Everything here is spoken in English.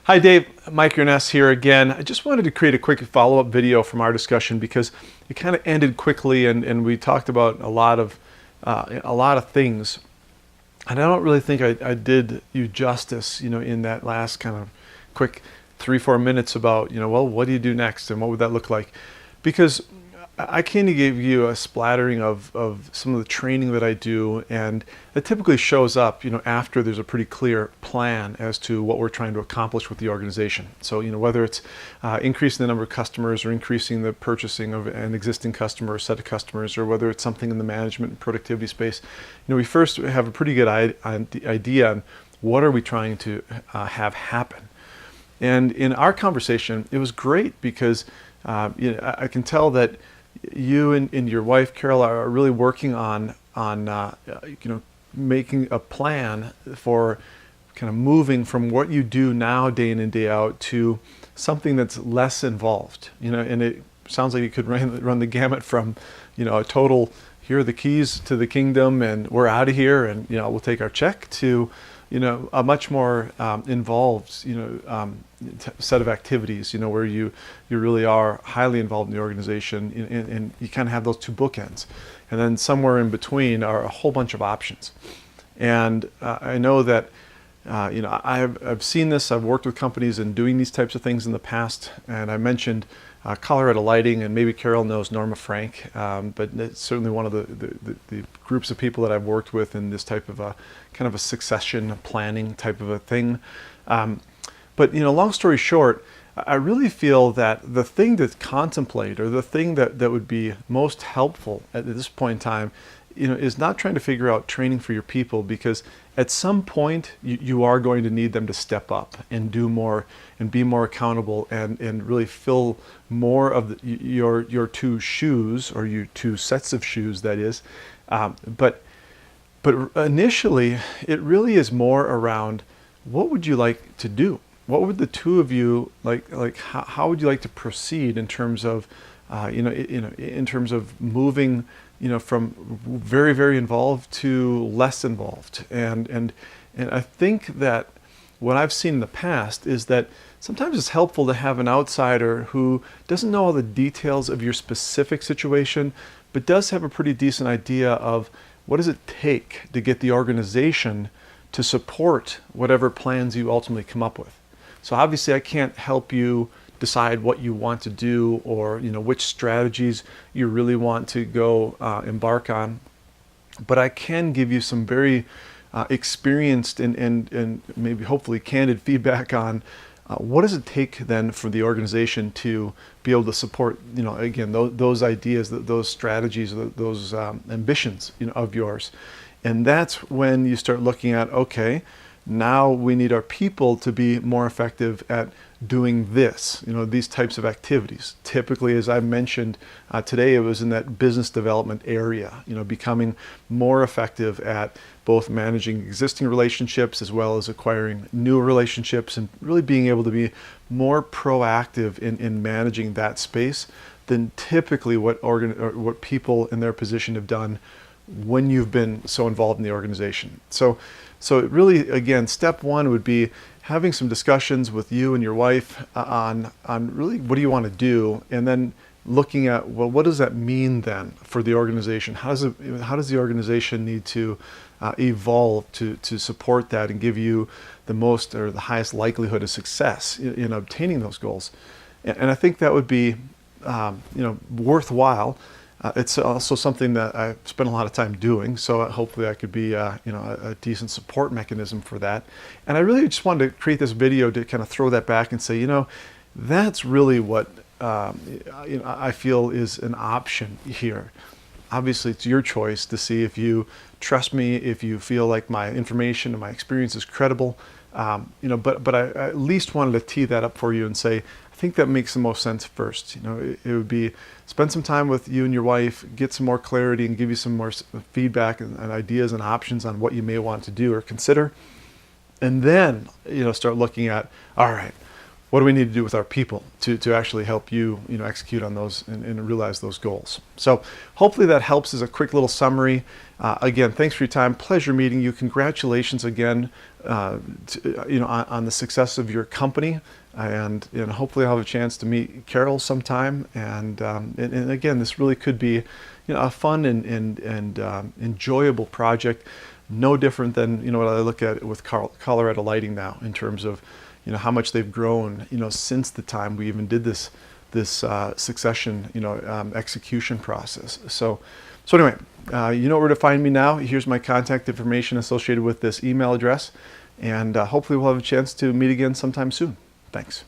Hi Dave, Mike Urness here again. I just wanted to create a quick follow-up video from our discussion because it kind of ended quickly and we talked about a lot of things. And I don't really think I did you justice, in that last kind of quick 3-4 minutes about, well, what do you do next and what would that look like? Because I kind of gave you a splattering of some of the training that I do, and it typically shows up, after there's a pretty clear plan as to what we're trying to accomplish with the organization. So, whether it's increasing the number of customers or increasing the purchasing of an existing customer or set of customers, or whether it's something in the management and productivity space, we first have a pretty good idea on what are we trying to have happen. And in our conversation, it was great because I can tell that you and your wife Carol are really working on making a plan for kind of moving from what you do now day in and day out to something that's less involved. And it sounds like you could run the gamut from a total here are the keys to the kingdom and we're out of here and we'll take our check to a much more involved set of activities where you really are highly involved in the organization, and you kind of have those two bookends, and then somewhere in between are a whole bunch of options. And I know that I've seen this. I've worked with companies in doing these types of things in the past, and I mentioned Colorado Lighting, and maybe Carol knows Norma Frank, but it's certainly one of the groups of people that I've worked with in this type of a kind of a succession planning type of a thing. But long story short, I really feel that the thing to contemplate, or the thing that would be most helpful at this point in time, is not trying to figure out training for your people, because at some point you are going to need them to step up and do more and be more accountable and really fill more of your two shoes, or your two sets of shoes, that is. But initially, it really is more around what would you like to do? What would the two of you like? How would you like to proceed in terms of, in terms of moving, from very, very involved to less involved? And I think that what I've seen in the past is that sometimes it's helpful to have an outsider who doesn't know all the details of your specific situation, but does have a pretty decent idea of what does it take to get the organization to support whatever plans you ultimately come up with. So obviously I can't help you decide what you want to do, or which strategies you really want to go embark on, but I can give you some very experienced and maybe hopefully candid feedback on what does it take then for the organization to be able to support again those ideas, those strategies, those ambitions of yours. And that's when you start looking at, okay, now we need our people to be more effective at doing this, these types of activities. Typically, as I mentioned today, it was in that business development area, becoming more effective at both managing existing relationships as well as acquiring new relationships, and really being able to be more proactive in managing that space than typically what people in their position have done when you've been so involved in the organization. So it really, again, step one would be having some discussions with you and your wife on really what do you want to do, and then looking at, well, what does that mean then for the organization? How does the organization need to evolve to support that and give you the most or the highest likelihood of success in obtaining those goals? And I think that would be worthwhile. It's also something that I spent a lot of time doing, so hopefully I could be a decent support mechanism for that. And I really just wanted to create this video to kind of throw that back and say, that's really what I feel is an option here. Obviously, it's your choice to see if you trust me, if you feel like my information and my experience is credible. But I at least wanted to tee that up for you and say, I think that makes the most sense first. It would be spend some time with you and your wife, get some more clarity, and give you some more feedback and ideas and options on what you may want to do or consider. And then, start looking at, all right, what do we need to do with our people to actually help you, execute on those and realize those goals. So hopefully that helps as a quick little summary. Again, thanks for your time. Pleasure meeting you. Congratulations again, on the success of your company. And hopefully I'll have a chance to meet Carol sometime. And again, this really could be, a fun and enjoyable project. No different than, what I look at with Colorado Lighting now in terms of, how much they've grown, since the time we even did this succession, execution process. So anyway, you know where to find me now. Here's my contact information associated with this email address, and hopefully we'll have a chance to meet again sometime soon. Thanks.